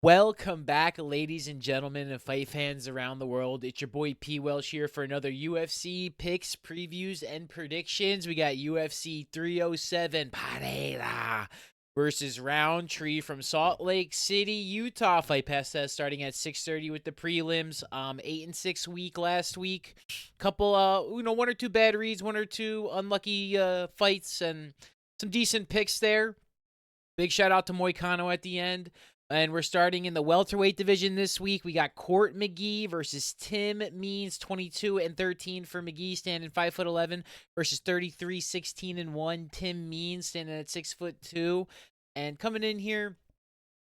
Welcome back, ladies and gentlemen, and fight fans around the world. It's your boy P. Welsh here for another UFC picks, previews, and predictions. We got UFC 307 Pereira versus Roundtree from Salt Lake City, Utah. Fight pass test starting at 6:30 with the prelims. 8-6 week last week. Couple, one or two bad reads, one or two unlucky fights, and some decent picks there. Big shout out to Moicano at the end. And we're starting in the welterweight division this week. We got Court McGee versus Tim Means, 22-13 for McGee, standing 5'11", versus 33, 16-1. Tim Means standing at 6'2". And coming in here,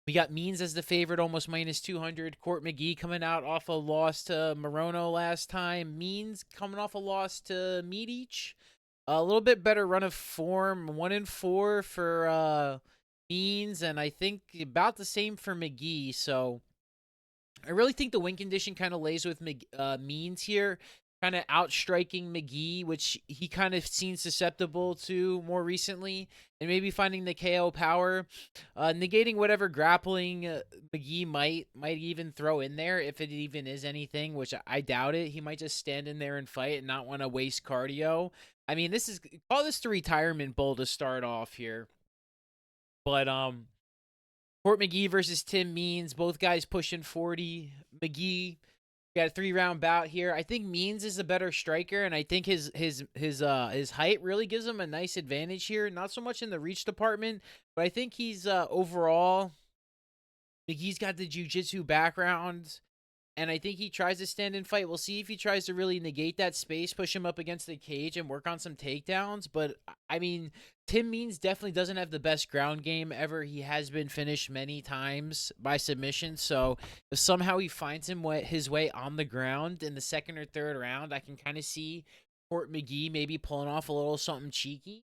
we got Means as the favorite, almost minus 200. Court McGee coming out off a loss to Morono last time. Means coming off a loss to Medic. A little bit better run of form, 1-4 for Means, and I think about the same for McGee. So I really think the win condition kind of lays with Means here, kind of outstriking McGee, which he kind of seems susceptible to more recently, and maybe finding the KO power, negating whatever grappling McGee might even throw in there, if it even is anything, which I doubt it. He might just stand in there and fight and not want to waste cardio. I mean, call this the retirement bowl to start off here. But Court McGee versus Tim Means, both guys pushing 40. McGee got a 3-round bout here. I think Means is a better striker, and I think his height really gives him a nice advantage here. Not so much in the reach department, but I think he's overall. McGee's got the jiu-jitsu background, and I think he tries to stand and fight. We'll see if he tries to really negate that space, push him up against the cage, and work on some takedowns. But, I mean, Tim Means definitely doesn't have the best ground game ever. He has been finished many times by submission. So, if somehow he finds his way on the ground in the second or third round, I can kind of see Court McGee maybe pulling off a little something cheeky.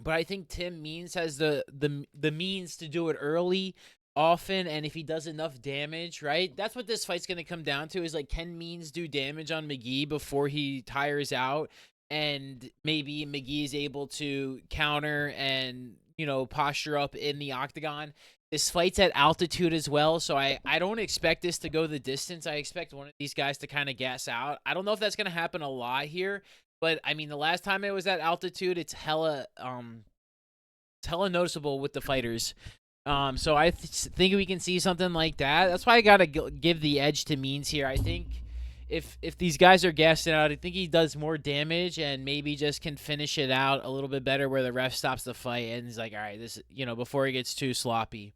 But I think Tim Means has the means to do it early, often, and if he does enough damage, right? That's what this fight's going to come down to, is like, can Means do damage on McGee before he tires out, and maybe McGee is able to counter and, posture up in the octagon. This fight's at altitude as well, so I don't expect this to go the distance. I expect one of these guys to kind of gas out. I don't know if that's going to happen a lot here, but I mean, the last time it was at altitude, it's hella noticeable with the fighters. So I think we can see something like that. That's why I gotta give the edge to Means here. I think if these guys are gassing out, I think he does more damage and maybe just can finish it out a little bit better, where the ref stops the fight and he's like, all right, this, before he gets too sloppy.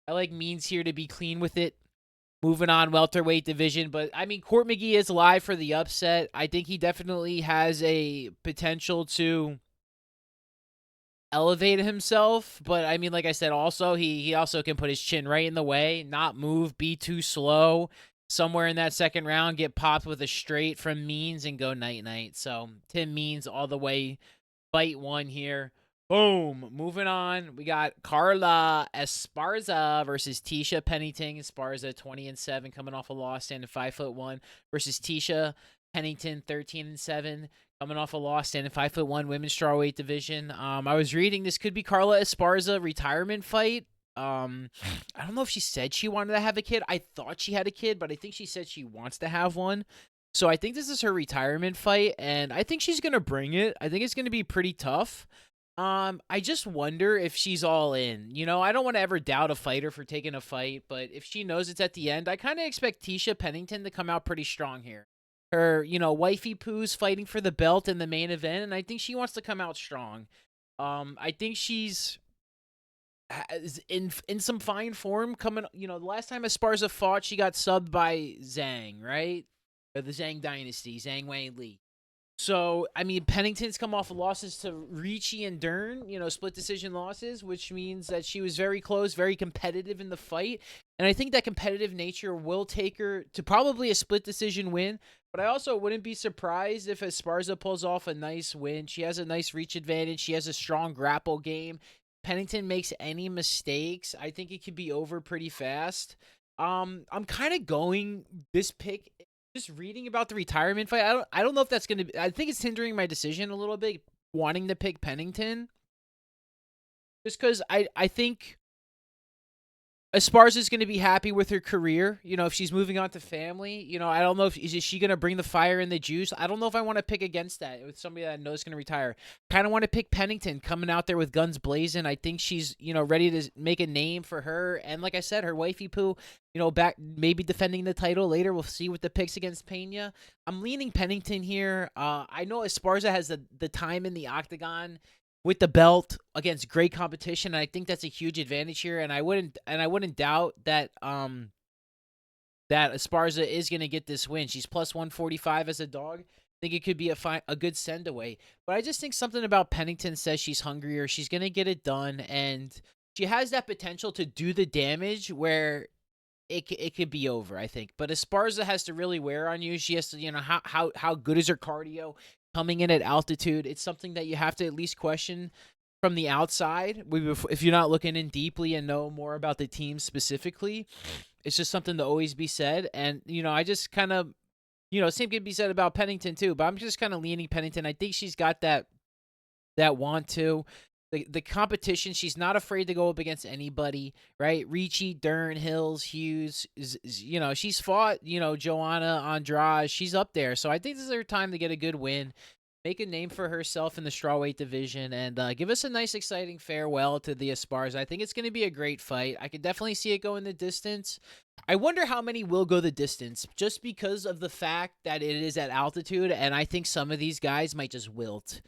I like Means here to be clean with it. Moving on, welterweight division. But, I mean, Court McGee is live for the upset. I think he definitely has a potential to elevate himself. But, I mean, like I said, also, he also can put his chin right in the way, not move, be too slow. Somewhere in that second round, get popped with a straight from Means and go night-night. So, Tim Means all the way, fight one here. Boom. Moving on, we got Carla Esparza versus Tisha Pennington. Esparza 20-7, coming off a loss, standing 5'1", versus Tisha Pennington 13-7, coming off a loss, standing 5'1", women's strawweight division. I was reading this could be Carla Esparza retirement fight. I don't know if she said she wanted to have a kid. I thought she had a kid, but I think she said she wants to have one. So I think this is her retirement fight, and I think she's gonna bring it. I think it's gonna be pretty tough. I just wonder if she's all in. I don't want to ever doubt a fighter for taking a fight, but if she knows it's at the end, I kind of expect Tisha Pennington to come out pretty strong here. Her, wifey poo's fighting for the belt in the main event, and I think she wants to come out strong. I think she's in some fine form coming. The last time Esparza fought, she got subbed by Zhang, right? Or the Zhang Dynasty, Zhang Wei Li. So, I mean, Pennington's come off of losses to Ricci and Dern, split decision losses, which means that she was very close, very competitive in the fight. And I think that competitive nature will take her to probably a split decision win. But I also wouldn't be surprised if Esparza pulls off a nice win. She has a nice reach advantage. She has a strong grapple game. Pennington makes any mistakes, I think it could be over pretty fast. I'm kind of going this pick. Just reading about the retirement fight, I don't know if that's going to be, I think it's hindering my decision a little bit, wanting to pick Pennington. Just because I think Esparza is going to be happy with her career. You know, if she's moving on to family, you know, I don't know if is she going to bring the fire and the juice. I don't know if I want to pick against that with somebody that I know is going to retire. Kind of want to pick Pennington coming out there with guns blazing. I think she's, you know, ready to make a name for her. And like I said, her wifey poo, you know, back maybe defending the title later. We'll see with the picks against Pena. I'm leaning Pennington here. I know Esparza has the time in the octagon with the belt against great competition, and I think that's a huge advantage here. And I wouldn't doubt that that Esparza is going to get this win. She's plus 145 as a dog. I think it could be a good send away. But I just think something about Pennington says she's hungrier. She's going to get it done, and she has that potential to do the damage where it could be over, I think. But Esparza has to really wear on you. She has to, you know, how good is her cardio coming in at altitude? It's something that you have to at least question from the outside. If you're not looking in deeply and know more about the team specifically, it's just something to always be said. And, you know, I just kind of, you know, same could be said about Pennington too, but I'm just kind of leaning Pennington. I think she's got that want to. The competition, she's not afraid to go up against anybody, right? Ricci, Dern, Hills, Hughes, you know, she's fought, you know, Joanna, Andrade. She's up there. So I think this is her time to get a good win, make a name for herself in the strawweight division, and give us a nice, exciting farewell to the Esparza. I think it's going to be a great fight. I could definitely see it going the distance. I wonder how many will go the distance just because of the fact that it is at altitude, and I think some of these guys might just wilt.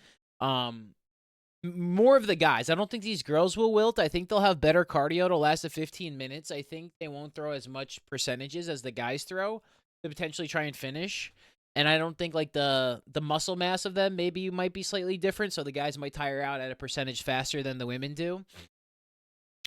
More of the guys. I don't think these girls will wilt. I think they'll have better cardio to last the 15 minutes. I think they won't throw as much percentages as the guys throw to potentially try and finish. And I don't think like the muscle mass of them maybe might be slightly different, so the guys might tire out at a percentage faster than the women do.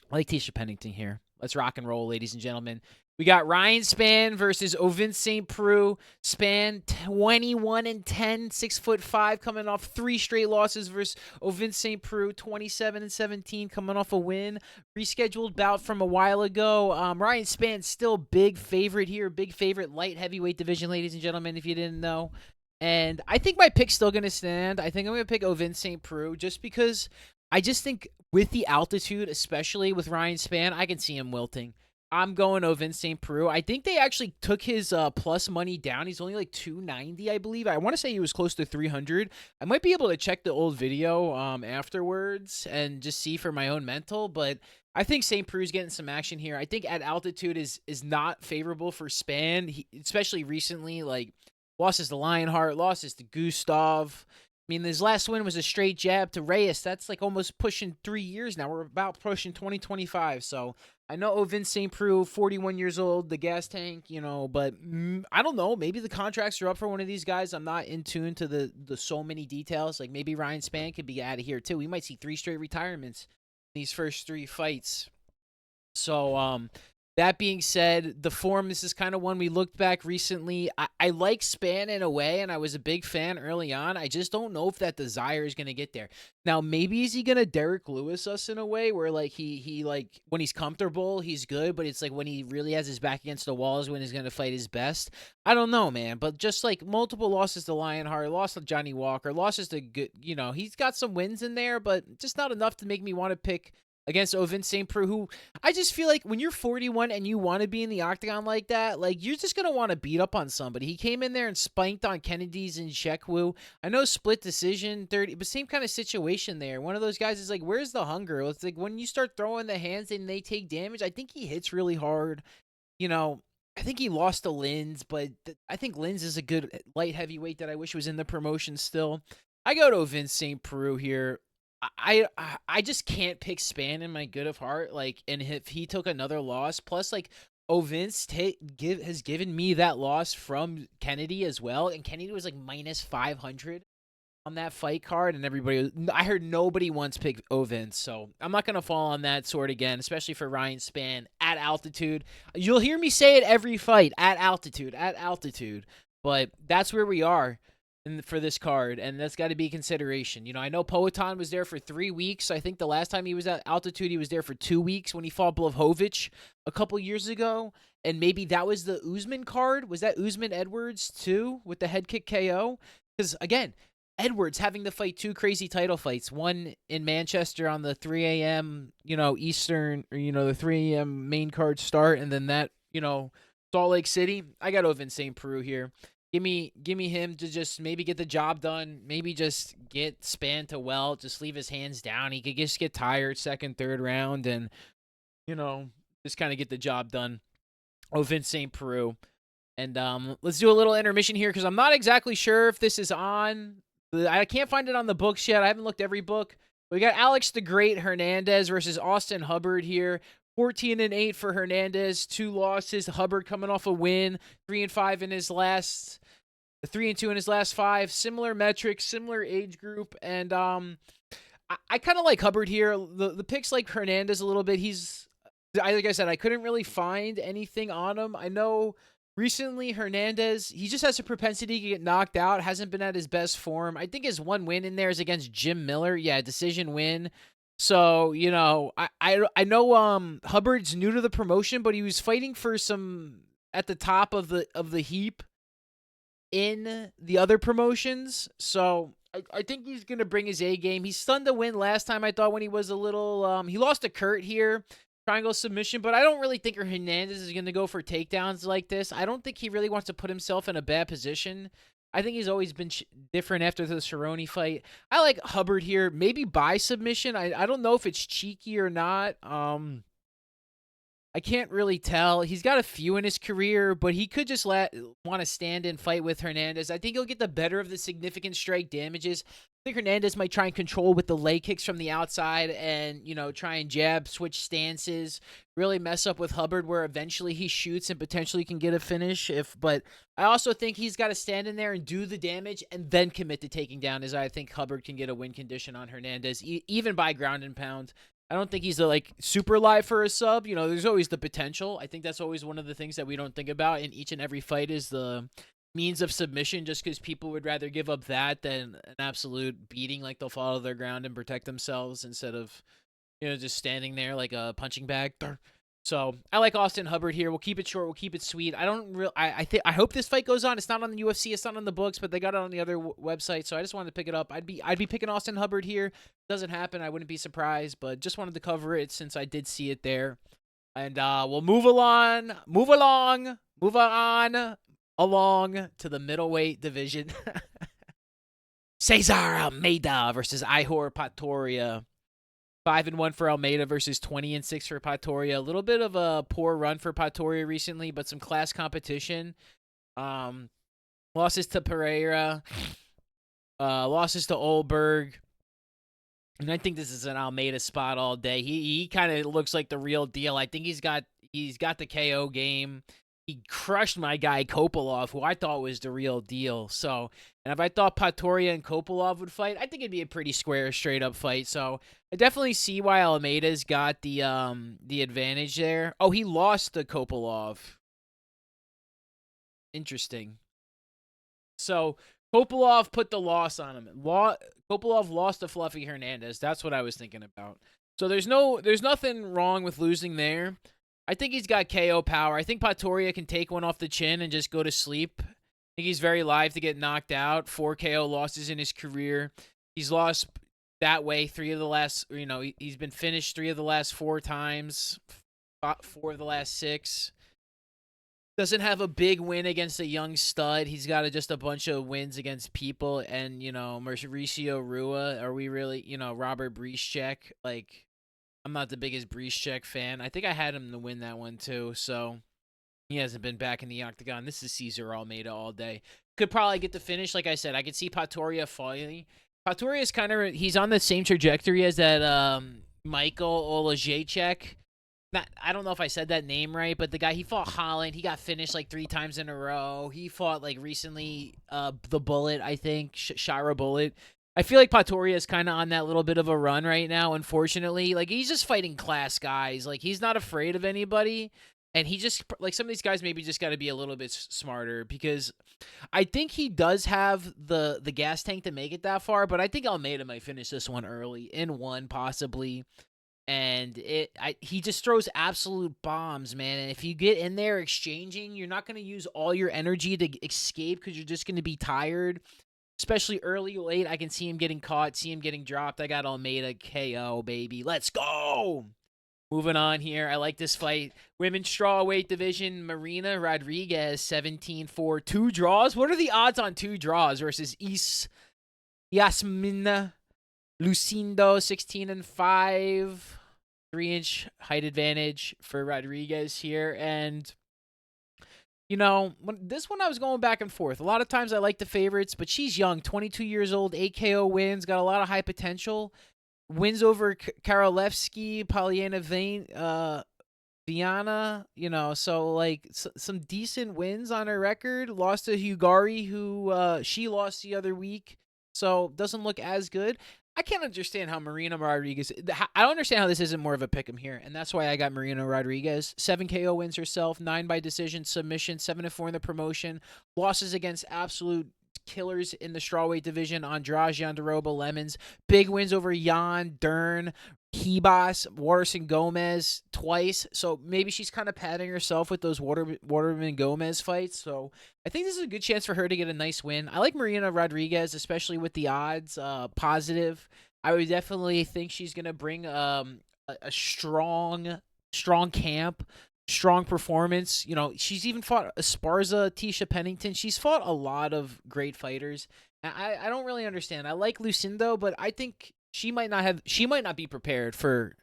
I like Tisha Pennington here. Let's rock and roll, ladies and gentlemen. We got Ryan Spann versus Ovin St. Preux. Spann 21-10, 6'5", coming off 3 straight losses versus Ovin St. Preux 27-17, coming off a win. Rescheduled bout from a while ago. Ryan Spann still big favorite here, big favorite light heavyweight division, ladies and gentlemen, if you didn't know. And I think my pick's still going to stand. I think I'm going to pick Ovin St. Preux just because I just think with the altitude, especially with Ryan Spann, I can see him wilting. I'm going Ovin St. Preux. I think they actually took his plus money down. He's only like 290, I believe. I want to say he was close to 300. I might be able to check the old video afterwards and just see for my own mental, but I think St. Preux is getting some action here. I think at altitude is not favorable for Spann, especially recently, like losses to Lionheart, losses to Gustav. I mean, his last win was a straight jab to Reyes. That's like almost pushing 3 years now. We're about pushing 2025. So I know Ovin St. Preux, 41 years old, the gas tank, you know, but I don't know. Maybe the contracts are up for one of these guys. I'm not in tune to the so many details. Like maybe Ryan Spann could be out of here too. We might see 3 straight retirements in these first 3 fights. So, that being said, the form, this is kind of one we looked back recently. I like Spann in a way, and I was a big fan early on. I just don't know if that desire is going to get there. Now, maybe is he going to Derek Lewis us in a way where, like, he like, when he's comfortable, he's good, but it's like when he really has his back against the wall is when he's going to fight his best. I don't know, man, but just, like, multiple losses to Lionheart, loss to Johnny Walker, losses to, good, you know, he's got some wins in there, but just not enough to make me want to pick against Ovin St. Preux, who I just feel like when you're 41 and you want to be in the octagon like that, like you're just going to want to beat up on somebody. He came in there and spanked on Kennedy's and Shekwu. I know split decision, 30, but same kind of situation there. One of those guys is like, where's the hunger? It's like when you start throwing the hands and they take damage, I think he hits really hard. You know, I think he lost to Linz, but I think Linz is a good light heavyweight that I wish was in the promotion still. I go to Ovin St. Preux here. I just can't pick Spann in my good of heart. Like, and if he took another loss, plus like Ovince has given me that loss from Kennedy as well, and Kennedy was like minus 500 on that fight card, and I heard nobody once picked Ovince, so I'm not gonna fall on that sword again, especially for Ryan Spann at altitude. You'll hear me say it every fight, at altitude, but that's where we are for this card, and that's got to be a consideration. You know, I know Poatan was there for 3 weeks. I think the last time he was at altitude, he was there for 2 weeks when he fought Blachowicz a couple years ago, and maybe that was the Usman card. Was that Usman Edwards too with the head kick KO? Because again, Edwards having to fight 2 crazy title fights, one in Manchester on the 3 a.m., Eastern, or, the 3 a.m. main card start, and then that, Salt Lake City. I got Ovin St. Preux here. Give me him to just maybe get the job done. Maybe just get Span to welt. Just leave his hands down. He could just get tired second, third round, and just kind of get the job done. Ovin St. Preux. And let's do a little intermission here because I'm not exactly sure if this is on. I can't find it on the books yet. I haven't looked every book. We got Alex the Great Hernandez versus Austin Hubbard here. 14-8 for Hernandez, 2 losses. Hubbard coming off a win, 3-5 in his last, 3-2 in his last 5. Similar metrics, similar age group, and I kind of like Hubbard here. The picks like Hernandez a little bit. Like I said, I couldn't really find anything on him. I know recently Hernandez, he just has a propensity to get knocked out. Hasn't been at his best form. I think his one win in there is against Jim Miller. Yeah, decision win. So, I know Hubbard's new to the promotion, but he was fighting for some at the top of the heap in the other promotions. So I think he's going to bring his A game. He stunned the win last time, I thought, when he was a little he lost to Kurt here. Triangle submission, but I don't really think Hernandez is going to go for takedowns like this. I don't think he really wants to put himself in a bad position. I think he's always been different after the Cerrone fight. I like Hubbard here, maybe by submission. I don't know if it's cheeky or not. I can't really tell. He's got a few in his career, but he could just want to stand and fight with Hernandez. I think he'll get the better of the significant strike damages. I think Hernandez might try and control with the leg kicks from the outside and, try and jab, switch stances, really mess up with Hubbard where eventually he shoots and potentially can get a finish. But I also think he's got to stand in there and do the damage and then commit to taking down, as I think Hubbard can get a win condition on Hernandez, even by ground and pound. I don't think he's super live for a sub. There's always the potential. I think that's always one of the things that we don't think about in each and every fight is the means of submission, just because people would rather give up that than an absolute beating. Like they'll follow their ground and protect themselves instead of, just standing there like a punching bag. So I like Austin Hubbard here. We'll keep it short. We'll keep it sweet. I hope this fight goes on. It's not on the UFC. It's not on the books, but they got it on the other website. So I just wanted to pick it up. I'd be picking Austin Hubbard here. Doesn't happen, I wouldn't be surprised, but just wanted to cover it since I did see it there. And we'll move on to the middleweight division. Cesar Almeida versus Ihor Patoria. 5-1 for Almeida versus 20-6 for Patoria. A little bit of a poor run for Patoria recently, but some class competition. Losses to Pereira. Losses to Olberg. And I think this is an Almeida spot all day. He kind of looks like the real deal. I think he's got the KO game. He crushed my guy Kopolov, who I thought was the real deal. So, and if I thought Patoria and Kopolov would fight, I think it'd be a pretty square, straight up fight. So I definitely see why Almeida's got the advantage there. Oh, he lost to Kopolov. Interesting. So Kopolov put the loss on him. Kopolov lost to Fluffy Hernandez. That's what I was thinking about. So there's nothing wrong with losing there. I think he's got KO power. I think Patoria can take one off the chin and just go to sleep. I think he's very live to get knocked out. 4 KO losses in his career. He's lost that way 3 of the last, he's been finished 3 of the last 4 times. 4 of the last 6. Doesn't have a big win against a young stud. He's got just a bunch of wins against people. And, Mauricio Rua, are we really, Robert Brieszczak, I'm not the biggest Brieszczak fan. I think I had him to win that one too, so he hasn't been back in the octagon. This is Cesar Almeida all day. Could probably get the finish. Like I said, I could see Patoria falling. Patoria is he's on the same trajectory as that Michael Olajaychek. I don't know if I said that name right, but the guy, he fought Holland. He got finished 3 times in a row. He fought recently the Bullet, I think, Shara Bullet. I feel like Patoria is kind of on that little bit of a run right now, unfortunately. He's just fighting class guys. He's not afraid of anybody. And he just, some of these guys maybe just got to be a little bit smarter because I think he does have the gas tank to make it that far, but I think Almeida might finish this one early, in 1 possibly. And he just throws absolute bombs, man. And if you get in there exchanging, you're not going to use all your energy to escape because you're just going to be tired. especially early, late. I can see him getting caught, see him getting dropped. I got Almeida KO, baby. Let's go. Moving on here. I like this fight. Women's strawweight division, Marina Rodriguez, 17-4, 2 draws. What are the odds on 2 draws versus Yasmina Lucindo, 16-5, 3-inch height advantage for Rodriguez here. And, you know, this one I was going back and forth. A lot of times I like the favorites, but she's young, 22 years old, 8 KO wins, got a lot of high potential. Wins over Karolevsky, Polyana Viana, you know, so like some decent wins on her record. Lost to Hugari, who she lost the other week, so doesn't look as good. I can't understand how Marina Rodriguez. I don't understand how this isn't more of a pick'em here, and that's why I got Marina Rodriguez. 7 KO wins herself, 9 by decision, submission, 7-4 in the promotion. Losses against absolute killers in the strawweight division: Andrade, Jandaroba, Lemons. Big wins over Jan, Dern, Hebas, Waterson Gomez twice. So maybe she's kind of patting herself with those Waterman Gomez fights. So I think this is a good chance for her to get a nice win. I like Marina Rodriguez, especially with the odds positive. I would definitely think she's going to bring a strong camp. Strong performance. You know, she's even fought Esparza, Tisha Pennington. She's fought a lot of great fighters. I don't really understand. I like Lucindo, but I think she might not be prepared for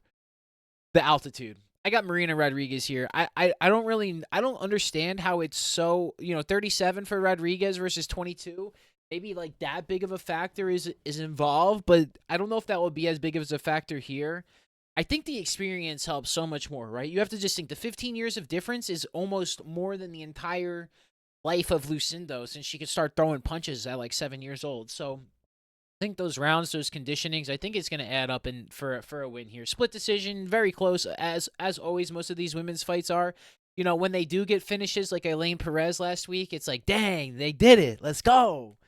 the altitude. I got Marina Rodriguez here. I don't understand how it's so, 37 for Rodriguez versus 22. Maybe like that big of a factor is involved, but I don't know if that will be as big of a factor here. I think the experience helps so much more, right? You have to just think the 15 years of difference is almost more than the entire life of Lucindo, since she could start throwing punches at like 7 years old. So I think those rounds, those conditionings, I think it's going to add up for a win here. Split decision, very close, as always. Most of these women's fights are. You know, when they do get finishes like Elaine Perez last week, it's like, dang, they did it. Let's go.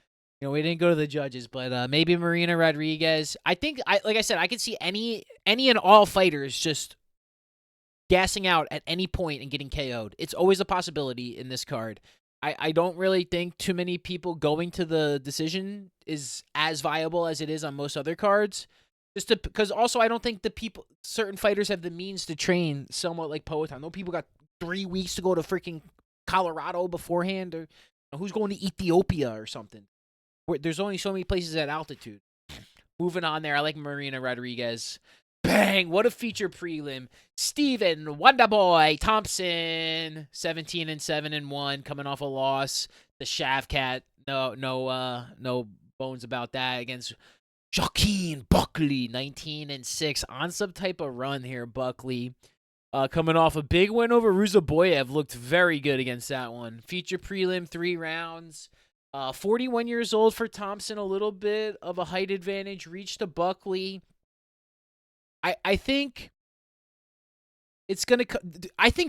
You know, we didn't go to the judges, but maybe Marina Rodriguez. I think, like I said, I could see any and all fighters just gassing out at any point and getting KO'd. It's always a possibility in this card. I don't really think too many people going to the decision is as viable as it is on most other cards. Because also I don't think certain fighters have the means to train somewhat like Poatan. No people got 3 weeks to go to freaking Colorado beforehand, or who's going to Ethiopia or something. There's only so many places at altitude. Moving on there, I like Marina Rodriguez. Bang! What a feature prelim. Steven Wonderboy Thompson, 17-7-1, coming off a loss. The Shavkat, no bones about that, against Joaquin Buckley, 19-6. On some type of run here, Buckley. Coming off a big win over Ruzaboyev, looked very good against that one. Feature prelim, 3 rounds. 41 years old for Thompson, a little bit of a height advantage. Reached to Buckley. I think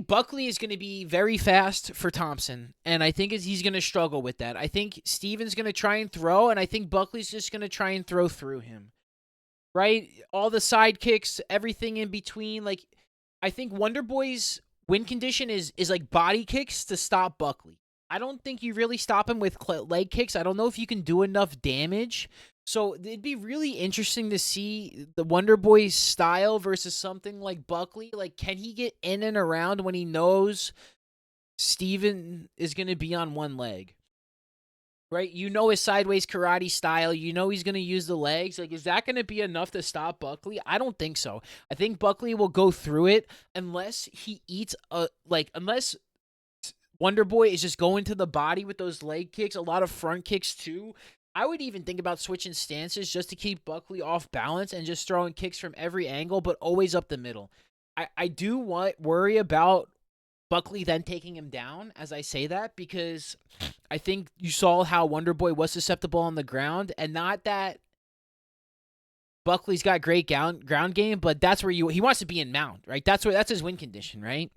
Buckley is gonna be very fast for Thompson, and I think he's gonna struggle with that. I think Steven's gonna try and throw, and I think Buckley's just gonna try and throw through him. Right? All the side kicks, everything in between. Like, I think Wonderboy's win condition is like body kicks to stop Buckley. I don't think you really stop him with leg kicks. I don't know if you can do enough damage. So it'd be really interesting to see the Wonderboy's style versus something like Buckley. Like, can he get in and around when he knows Steven is going to be on one leg? Right? You know his sideways karate style. You know he's going to use the legs. Like, is that going to be enough to stop Buckley? I don't think so. I think Buckley will go through it unless he eats unless Wonderboy is just going to the body with those leg kicks, a lot of front kicks too. I would even think about switching stances just to keep Buckley off balance and just throwing kicks from every angle, but always up the middle. I do worry about Buckley then taking him down as I say that, because I think you saw how Wonderboy was susceptible on the ground, and not that Buckley's got great ground game, but that's where he wants to be in mount, right? That's his win condition, right?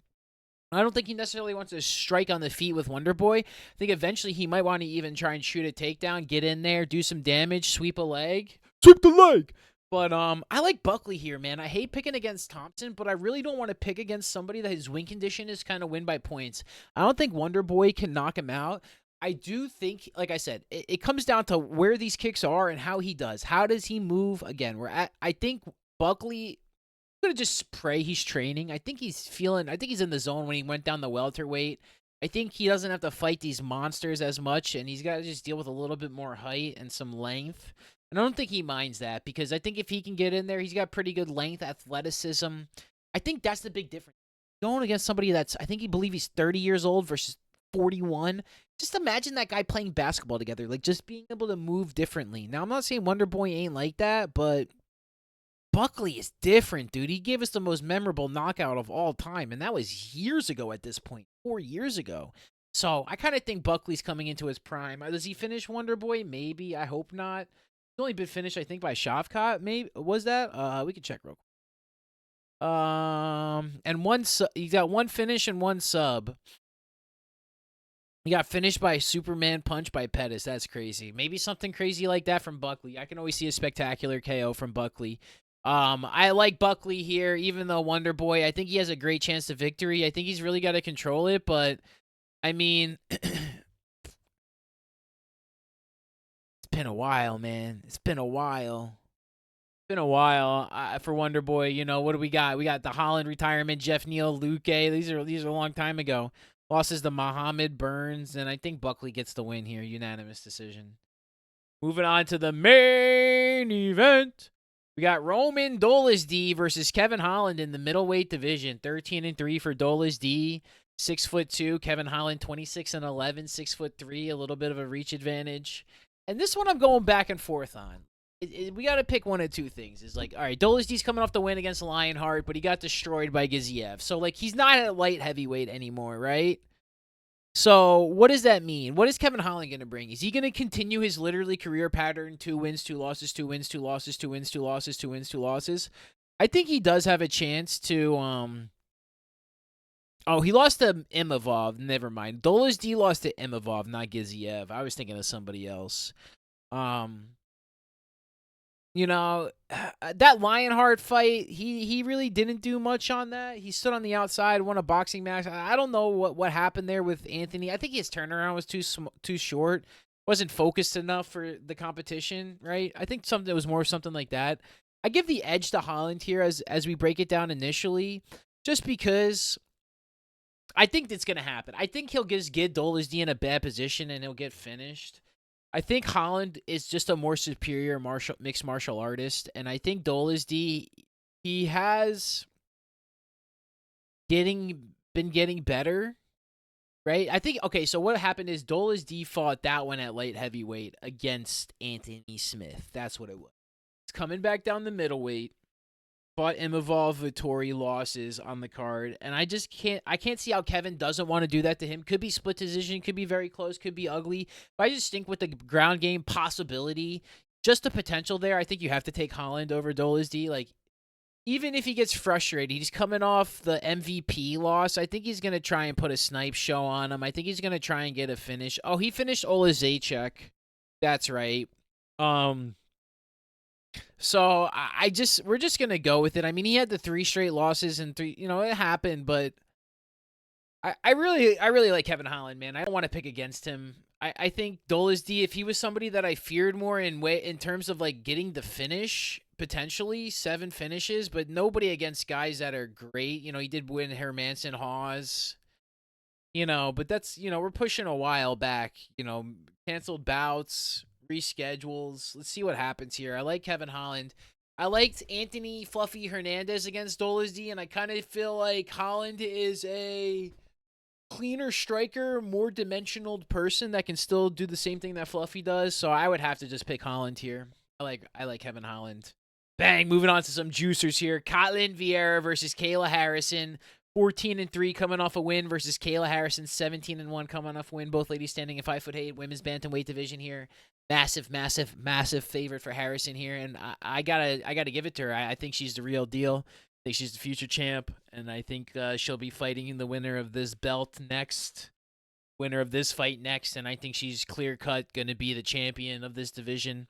I don't think he necessarily wants to strike on the feet with Wonderboy. I think eventually he might want to even try and shoot a takedown, get in there, do some damage, sweep a leg. Sweep the leg! But I like Buckley here, man. I hate picking against Thompson, but I really don't want to pick against somebody that his win condition is kind of win by points. I don't think Wonderboy can knock him out. I do think, like I said, it comes down to where these kicks are and how he does. How does he move? Again, I think Buckley, I'm going to just pray he's training. I think he's in the zone when he went down the welterweight. I think he doesn't have to fight these monsters as much, and he's got to just deal with a little bit more height and some length. And I don't think he minds that, because I think if he can get in there, he's got pretty good length, athleticism. I think that's the big difference. Going against somebody that's, I think he believe he's 30 years old versus 41. Just imagine that guy playing basketball together, like just being able to move differently. Now, I'm not saying Wonder Boy ain't like that, but Buckley is different, dude. He gave us the most memorable knockout of all time, and that was years ago at this point, 4 years ago. So I kind of think Buckley's coming into his prime. Does he finish Wonder Boy? Maybe. I hope not. He's only been finished, I think, by Shavkat. Maybe was that? We can check real quick. And he's got one finish and one sub. He got finished by Superman punch by Pettis. That's crazy. Maybe something crazy like that from Buckley. I can always see a spectacular KO from Buckley. I like Buckley here, even though Wonder Boy, I think he has a great chance to victory. I think he's really got to control it, but I mean, it's been a while, man. It's been a while. For Wonder Boy. You know, what do we got? We got the Holland retirement, Jeff Neal, Luke. These are a long time ago. Losses to Muhammad, Burns, and I think Buckley gets the win here. Unanimous decision. Moving on to the main event. We got Roman Dolezdi versus Kevin Holland in the middleweight division. 13-3 for Dolezdi. 6'2". Kevin Holland 26-11. 6'3". A little bit of a reach advantage. And this one I'm going back and forth on. We got to pick one of two things. It's like, all right, Dolezdi's coming off the win against Lionheart, but he got destroyed by Giziev. So, like, he's not at light heavyweight anymore, right? So, what does that mean? What is Kevin Holland going to bring? Is he going to continue his literally career pattern, 2 wins, 2 losses, 2 wins, 2 losses, 2 wins, 2 losses, 2 wins, 2 losses? I think he does have a chance to, Oh, he lost to Imavov. Never mind. Dolezdi lost to Imavov, not Giziev. I was thinking of somebody else. You know, that Lionheart fight, he really didn't do much on that. He stood on the outside, won a boxing match. I don't know what happened there with Anthony. I think his turnaround was too short. Wasn't focused enough for the competition, right? I think it was more something like that. I give the edge to Holland here as we break it down initially, just because I think it's going to happen. I think he'll just get Dolezdi in a bad position and he'll get finished. I think Holland is just a more superior mixed martial artist, and I think Dolezdi, he has been getting better, right? I think, okay, so what happened is Dolezdi fought that one at light heavyweight against Anthony Smith. That's what it was. It's coming back down the middleweight. Fought Imavov, Vittori, losses on the card, and I can't see how Kevin doesn't want to do that to him. Could be split decision, could be very close, could be ugly. But I just think with the ground game possibility, just the potential there, I think you have to take Holland over Dolezdi. Like, even if he gets frustrated, he's coming off the MVP loss. I think he's going to try and put a snipe show on him. I think he's going to try and get a finish. Oh, he finished Olazejczyk. That's right. So we're just gonna go with it. I mean, he had the 3 straight losses and 3. You know, it happened, but I really like Kevin Holland, man. I don't want to pick against him. I think Dolezdi, if he was somebody that I feared more in terms of like getting the finish, potentially 7 finishes, but nobody against guys that are great. You know, he did win Hermanson, Hawes. You know, but that's, you know, we're pushing a while back. You know, canceled bouts, reschedules. Let's see what happens here. I like Kevin Holland. I liked Anthony Fluffy Hernandez against Dolezdi, and I kind of feel like Holland is a cleaner striker, more dimensional person that can still do the same thing that Fluffy does. So I would have to just pick Holland here. I like Kevin Holland. Bang, moving on to some juicers here. Kotlin Vieira versus Kayla Harrison. 14-3 coming off a win versus Kayla Harrison. 17-1 coming off a win. Both ladies standing in 5'8" women's bantamweight division here. Massive favorite for Harrison here, and I gotta give it to her. I think she's the real deal. I think she's the future champ, and I think she'll be fighting the winner of this belt next, winner of this fight next, and I think she's clear cut going to be the champion of this division.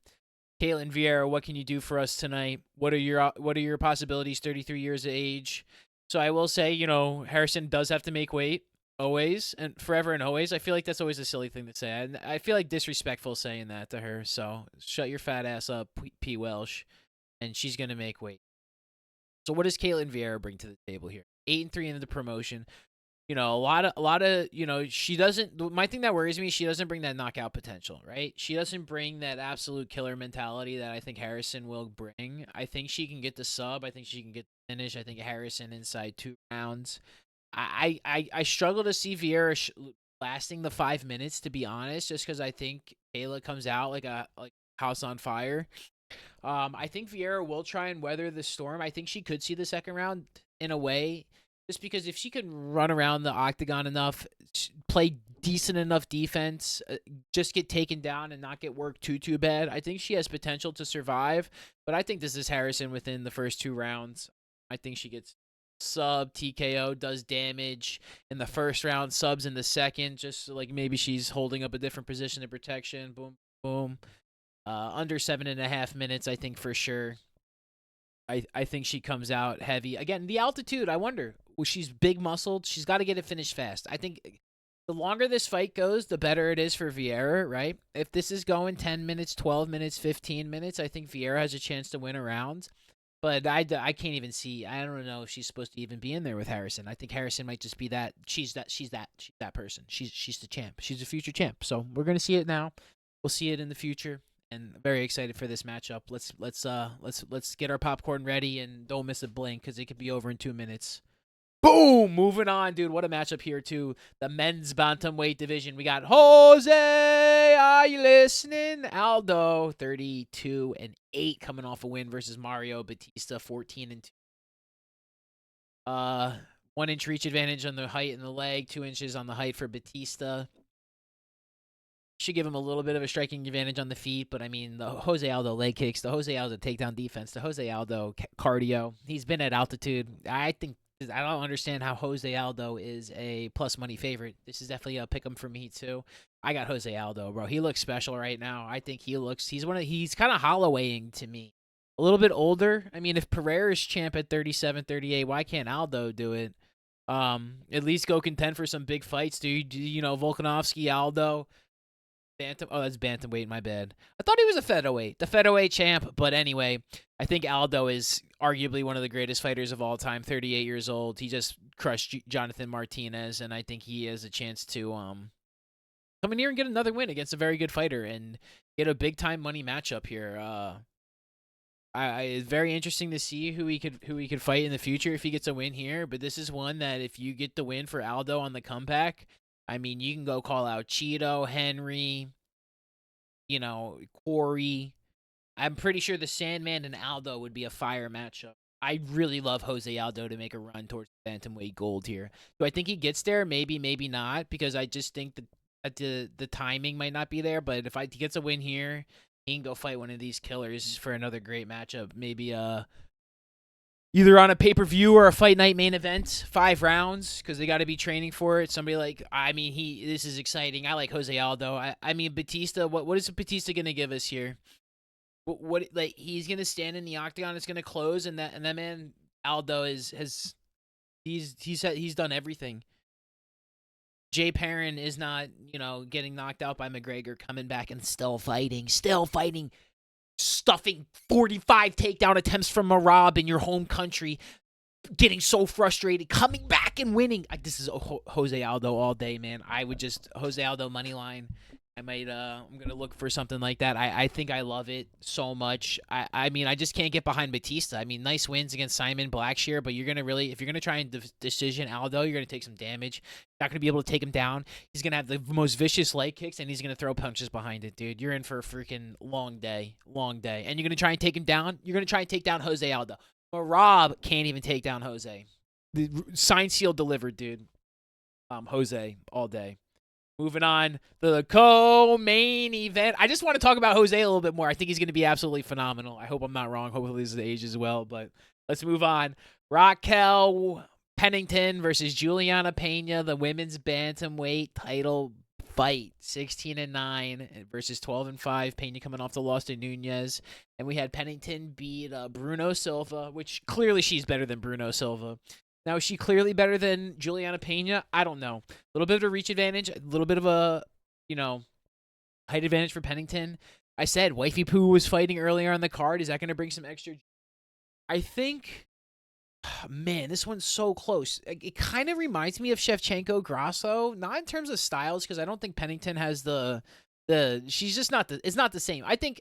Caitlin Vieira, what can you do for us tonight? What are your possibilities? 33 years of age. So I will say, you know, Harrison does have to make weight. always and forever and always. I feel like that's always a silly thing to say. I feel like disrespectful saying that to her. So shut your fat ass up, P. Welsh, and she's gonna make weight. So what does Caitlin Vieira bring to the table here? 8-3 in the promotion. You know, a lot of, you know, she doesn't. My thing that worries me, she doesn't bring that knockout potential, right? She doesn't bring that absolute killer mentality that I think Harrison will bring. I think she can get the sub. I think she can get the finish. I think Harrison inside 2 rounds. I struggle to see Vieira lasting the 5 minutes, to be honest, just because I think Kayla comes out like a house on fire. I think Vieira will try and weather the storm. I think she could see the second round in a way, just because if she could run around the octagon enough, play decent enough defense, just get taken down and not get worked too bad, I think she has potential to survive. But I think this is Harrison within the first 2 rounds. I think she gets sub TKO, does damage in the first round, subs in the second, just like maybe she's holding up a different position of protection. Boom, boom. Under 7.5 minutes, I think for sure. I think she comes out heavy. Again, the altitude, I wonder. Well, she's big muscled. She's got to get it finished fast. I think the longer this fight goes, the better it is for Vieira, right? If this is going 10 minutes, 12 minutes, 15 minutes, I think Vieira has a chance to win a round. But I can't even see. I don't know if she's supposed to even be in there with Harrison. I think Harrison might just be that. She's that person. She's the champ. She's a future champ. So we're gonna see it now. We'll see it in the future. And very excited for this matchup. Let's get our popcorn ready and don't miss a blink because it could be over in 2 minutes. Boom! Moving on, dude. What a matchup here too. The men's bantamweight division. We got Jose. Are you listening? Aldo, 32-8, coming off a win versus Mario Batista, 14-2. 1-inch reach advantage on the height and the leg, 2 inches on the height for Batista. Should give him a little bit of a striking advantage on the feet, but I mean, the Jose Aldo leg kicks, the Jose Aldo takedown defense, the Jose Aldo cardio. He's been at altitude. I don't understand how Jose Aldo is a plus money favorite. This is definitely a pick 'em for me too. I got Jose Aldo, bro. He looks special right now. I think he's kind of Hollowaying to me. A little bit older. I mean, if Pereira's champ at 37, 38, why can't Aldo do it? At least go contend for some big fights, dude. You know, Volkanovski, Aldo. That's bantamweight, my bad. I thought he was a featherweight, the featherweight champ. But anyway, I think Aldo is arguably one of the greatest fighters of all time. 38 years old. He just crushed Jonathan Martinez, and I think he has a chance to come in here and get another win against a very good fighter and get a big time money matchup here. It's very interesting to see who he could fight in the future if he gets a win here. But this is one that if you get the win for Aldo on the comeback, I mean, you can go call out Cheeto, Henry, you know, Corey. I'm pretty sure the Sandman and Aldo would be a fire matchup. I really love Jose Aldo to make a run towards bantamweight gold here. Do I think he gets there? Maybe, maybe not, because I just think that the timing might not be there. But if he gets a win here, he can go fight one of these killers for another great matchup. Maybe either on a pay-per-view or a fight night main event, 5 rounds, because they got to be training for it. Somebody like, I mean, this is exciting. I like Jose Aldo. I mean, Batista, what is Batista going to give us here? What like, he's going to stand in the octagon, it's going to close, and that man, Aldo, he's done everything. Jay Perrin is not, you know, getting knocked out by McGregor, coming back and still fighting, stuffing 45 takedown attempts from Marab in your home country, getting so frustrated, coming back and winning. This is Jose Aldo all day, man. I would just Jose Aldo money line. I'm gonna look for something like that. I think I love it so much. I mean, I just can't get behind Batista. I mean, nice wins against Simon Blackshear, but if you're gonna try and decision Aldo, you're gonna take some damage. Not gonna be able to take him down. He's gonna have the most vicious leg kicks, and he's gonna throw punches behind it, dude. You're in for a freaking long day, and you're gonna try and take him down. You're gonna try and take down Jose Aldo. Marab can't even take down Jose. The signed, seal, delivered, dude. Jose all day. Moving on to the co-main event. I just want to talk about Jose a little bit more. I think he's going to be absolutely phenomenal. I hope I'm not wrong. Hopefully this is age as well. But let's move on. Raquel Pennington versus Juliana Pena, the women's bantamweight title fight. 16-9 versus 12-5. Pena coming off the loss to Nunez. And we had Pennington beat Bruno Silva, which clearly she's better than Bruno Silva. Now, is she clearly better than Juliana Pena? I don't know. A little bit of a reach advantage, a little bit of a, you know, height advantage for Pennington. I said Wifey Poo was fighting earlier on the card. Is that going to bring some extra? I think, man, this one's so close. It kind of reminds me of Shevchenko Grasso, not in terms of styles, because I don't think Pennington has the she's just not it's not the same. I think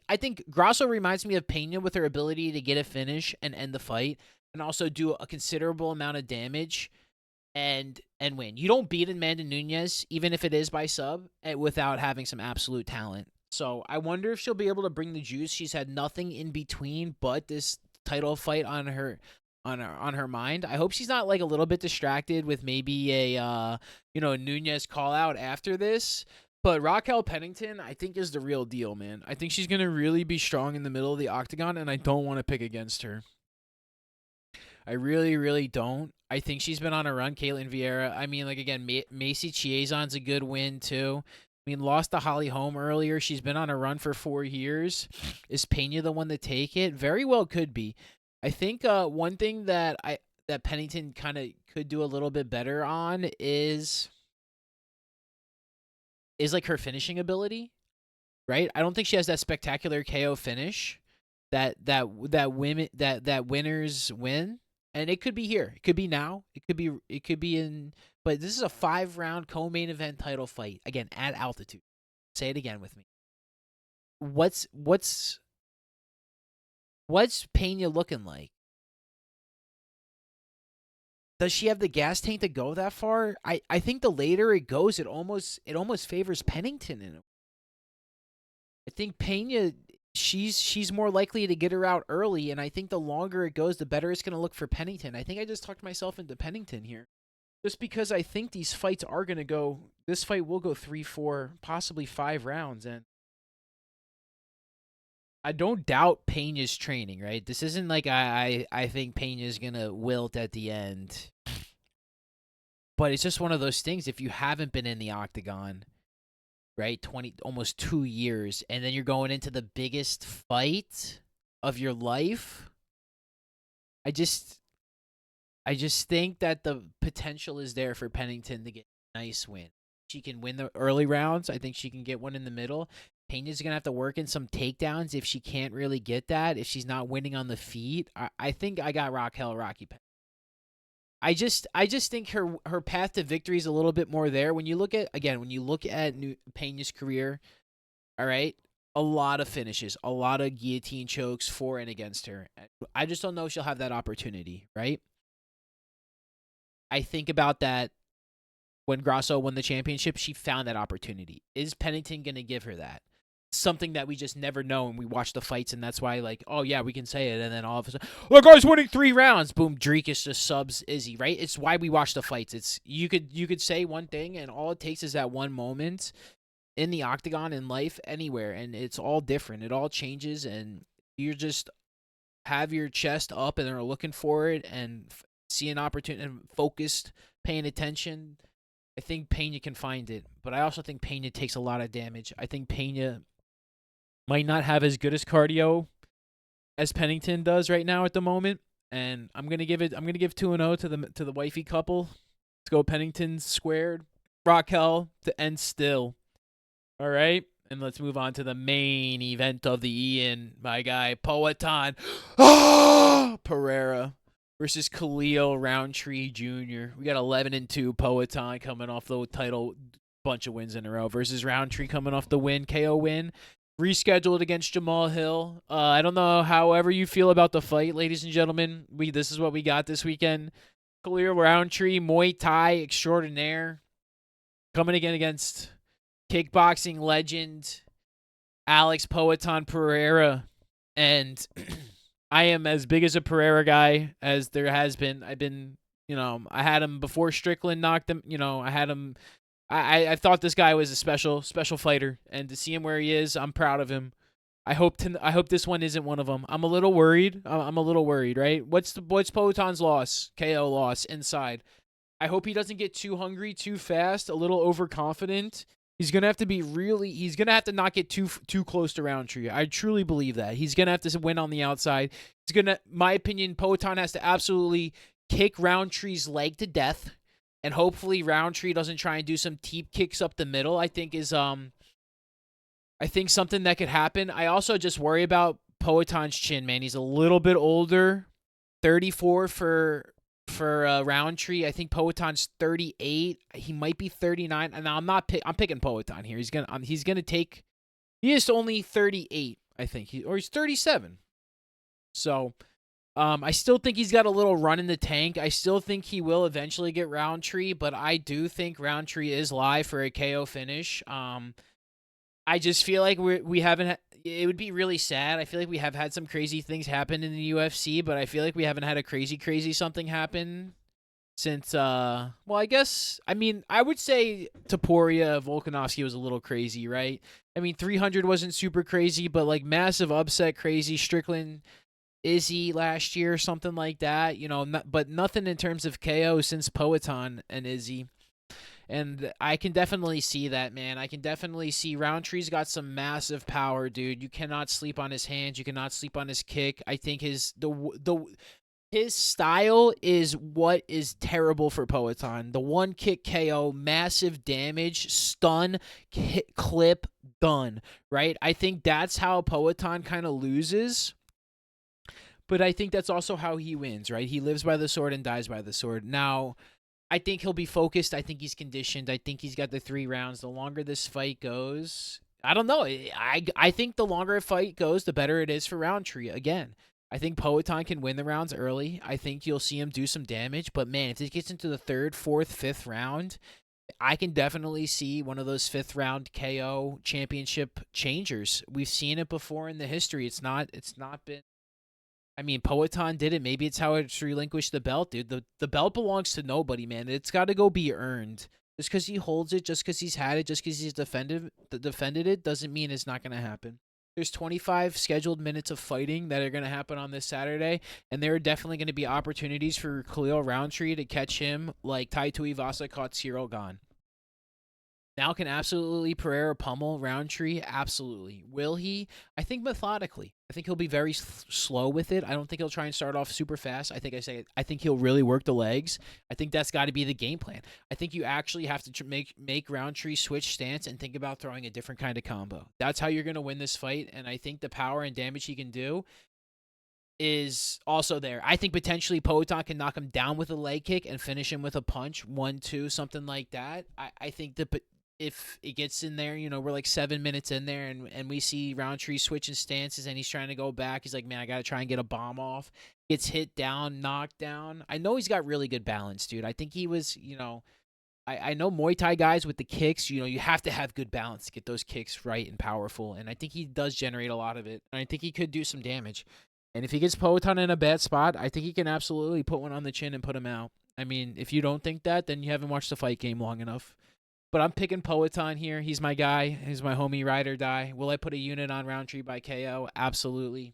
Grasso reminds me of Pena with her ability to get a finish and end the fight and also do a considerable amount of damage and win. You don't beat Amanda Nunes even if it is by sub without having some absolute talent. So I wonder if she'll be able to bring the juice. She's had nothing in between but this title fight on her mind. I hope she's not like a little bit distracted with maybe a Nunes call out after this. But Raquel Pennington, I think, is the real deal, man. I think she's gonna really be strong in the middle of the octagon, and I don't want to pick against her. I really, really don't. I think she's been on a run. Caitlin Vieira. I mean, like, again, Macy Chiason's a good win, too. I mean, lost to Holly Holm earlier. She's been on a run for 4 years. Is Pena the one to take it? Very well could be. I think one thing that Pennington kind of could do a little bit better on is like her finishing ability, right? I don't think she has that spectacular KO finish that winners win. And it could be here. It could be now. It could be in. But this is a 5-round co-main event title fight again at altitude. Say it again with me. What's Pena looking like? Does she have the gas tank to go that far? I think the later it goes, it almost favors Pennington in it. I think Pena, she's more likely to get her out early, and I think the longer it goes, the better it's going to look for Pennington. I think I just talked myself into Pennington here. Just because I think these fights are going to go, this fight will go 3, 4, possibly 5 rounds, and I don't doubt Pena's training, right? This isn't like I think Pena's going to wilt at the end. But it's just one of those things, if you haven't been in the octagon, right, almost 2 years, and then you're going into the biggest fight of your life, I just think that the potential is there for Pennington to get a nice win. She can win the early rounds. I think she can get one in the middle. Pena's going to have to work in some takedowns if she can't really get that, if she's not winning on the feet. I think I got Rocky Pennington. I just think her path to victory is a little bit more there. When you look at Pena's career, all right, a lot of finishes, a lot of guillotine chokes for and against her. I just don't know if she'll have that opportunity, right? I think about that when Grasso won the championship, she found that opportunity. Is Pennington going to give her that? Something that we just never know, and we watch the fights, and that's why, like, oh yeah, we can say it, and then all of a sudden, the guy's winning 3 rounds. Boom, Drekis just subs Izzy, right? It's why we watch the fights. It's you could say one thing, and all it takes is that one moment in the octagon, in life, anywhere, and it's all different. It all changes, and you just have your chest up and are looking for it, and see an opportunity, and focused, paying attention. I think Pena can find it, but I also think Pena takes a lot of damage. I think Pena might not have as good as cardio as Pennington does right now at the moment, and I'm gonna give 2-0 to the wifey couple. Let's go Pennington squared, Raquel to end still. All right, and let's move on to the main event of the Ian. My guy Poatan Pereira versus Khalil Roundtree Jr. We got 11-2 Poatan coming off the title, bunch of wins in a row, versus Roundtree coming off the KO win. Rescheduled against Jamal Hill. I don't know however you feel about the fight, ladies and gentlemen. This is what we got this weekend. Khalil Roundtree, Muay Thai extraordinaire, coming again against kickboxing legend Alex Poatan Pereira. And I am as big as a Pereira guy as there has been. I had him before Strickland knocked him. I had him. I thought this guy was a special fighter, and to see him where he is, I'm proud of him. I hope this one isn't one of them. I'm a little worried. Right? What's Poatan's loss? KO loss inside. I hope he doesn't get too hungry too fast, a little overconfident. He's gonna have to not get too close to Roundtree. I truly believe that. He's gonna have to win on the outside. My opinion, Poatan has to absolutely kick Roundtree's leg to death, and hopefully Roundtree doesn't try and do some deep kicks up the middle. I think is I think something that could happen. I also just worry about Poaton's chin, man. He's a little bit older, 34 for Roundtree. I think Poaton's 38. He might be 39. And I'm picking Poaton here. He's gonna take. He is only 38, I think, or he's 37. So, I still think he's got a little run in the tank. I still think he will eventually get Roundtree, but I do think Roundtree is live for a KO finish. I just feel like we haven't. It would be really sad. I feel like we have had some crazy things happen in the UFC, but I feel like we haven't had a crazy something happen since. Well, I mean, I would say Topuria Volkanovski was a little crazy, right? I mean, 300 wasn't super crazy, but like massive upset crazy. Strickland, Izzy last year, something like that. You know, but nothing in terms of KO since Poatan and Izzy. And I can definitely see that, man. I can definitely see Roundtree's got some massive power, dude. You cannot sleep on his hands. You cannot sleep on his kick. I think his style is what is terrible for Poatan. The one kick KO, massive damage, stun, hit, clip, done, right? I think that's how Poatan kind of loses. But I think that's also how he wins, right? He lives by the sword and dies by the sword. Now, I think he'll be focused. I think he's conditioned. I think he's got the 3 rounds. The longer this fight goes, I don't know. I think the longer a fight goes, the better it is for Roundtree. Again, I think Poatan can win the rounds early. I think you'll see him do some damage. But, man, if this gets into the 3rd, 4th, 5th round, I can definitely see one of those 5th round KO championship changers. We've seen it before in the history. It's not been. I mean, Poatan did it. Maybe it's how it's relinquished the belt, dude. The belt belongs to nobody, man. It's got to go be earned. Just because he holds it, just because he's had it, just because he's defended it, doesn't mean it's not going to happen. There's 25 scheduled minutes of fighting that are going to happen on this Saturday, and there are definitely going to be opportunities for Khalil Roundtree to catch him like Tai Tuivasa caught Cyril Gane. Now can absolutely Pereira pummel Roundtree? Absolutely. Will he? I think methodically. I think he'll be very slow with it. I don't think he'll try and start off super fast. I think he'll really work the legs. I think that's got to be the game plan. I think you actually have to make Roundtree switch stance and think about throwing a different kind of combo. That's how you're going to win this fight, and I think the power and damage he can do is also there. I think potentially Poatan can knock him down with a leg kick and finish him with a punch, 1-2, something like that. I think if it gets in there, you know, we're like 7 minutes in there and we see Roundtree switching stances and he's trying to go back. He's like, man, I got to try and get a bomb off. Gets hit down, knocked down. I know he's got really good balance, dude. I think he was, you know, I know Muay Thai guys with the kicks, you know, you have to have good balance to get those kicks right and powerful. And I think he does generate a lot of it. And I think he could do some damage. And if he gets Poatan in a bad spot, I think he can absolutely put one on the chin and put him out. I mean, if you don't think that, then you haven't watched the fight game long enough. But I'm picking Poatan here. He's my guy. He's my homie, ride or die. Will I put a unit on Roundtree by KO? Absolutely.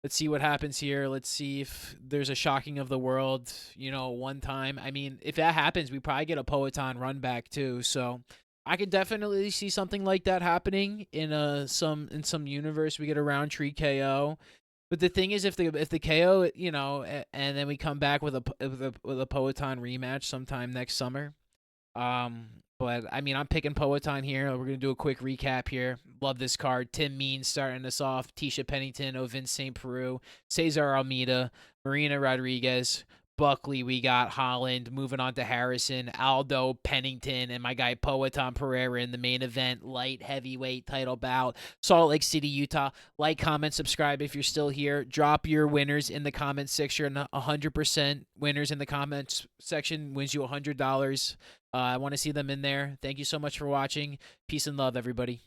Let's see what happens here. Let's see if there's a shocking of the world, you know, one time. I mean, if that happens, we probably get a Poatan run back too. So I could definitely see something like that happening in some universe. We get a Roundtree KO. But the thing is, if the KO, you know, and then we come back with a Poatan rematch sometime next summer. But I mean, I'm picking Poatan here. We're gonna do a quick recap here. Love this card. Tim Means starting us off. Tisha Pennington, Ovin St. Peru, Cesar Almeida, Marina Rodriguez, Buckley. We got Holland. Moving on to Harrison, Aldo, Pennington, and my guy Poatan Pereira in the main event, light heavyweight title bout. Salt Lake City, Utah. Like, comment, subscribe if you're still here. Drop your winners in the comments section. 100% winners in the comments section wins you $100. I want to see them in there. Thank you so much for watching. Peace and love, everybody.